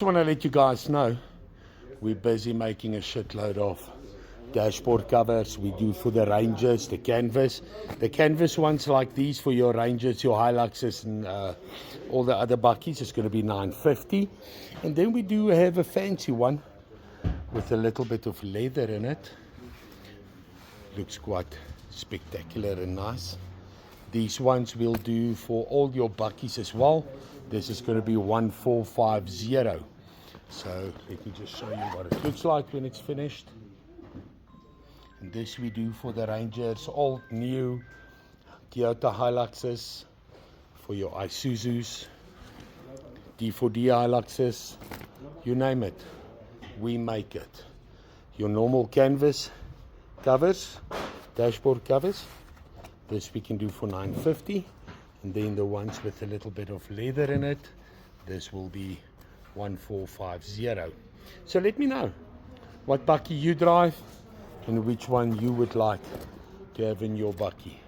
Just want to let you guys know we're busy making a shitload of dashboard covers. We do for the Rangers, the canvas ones like these for your Rangers, your Hiluxes, and all the other buckies is going to be $9.50. And then we do have a fancy one with a little bit of leather in it. Looks quite spectacular and nice. These ones will do for all your buckies as well. This is going to be 1450. So let me just show you what it looks like when it's finished. And this we do for the Rangers, old, new, Toyota Hiluxes, for your Isuzus, D4D Hiluxes, you name it, we make it. Your normal canvas covers, dashboard covers, this we can do for $9.50. And then the ones with a little bit of leather in it, this will be 1450. So let me know what bucky you drive and which one you would like to have in your bucky.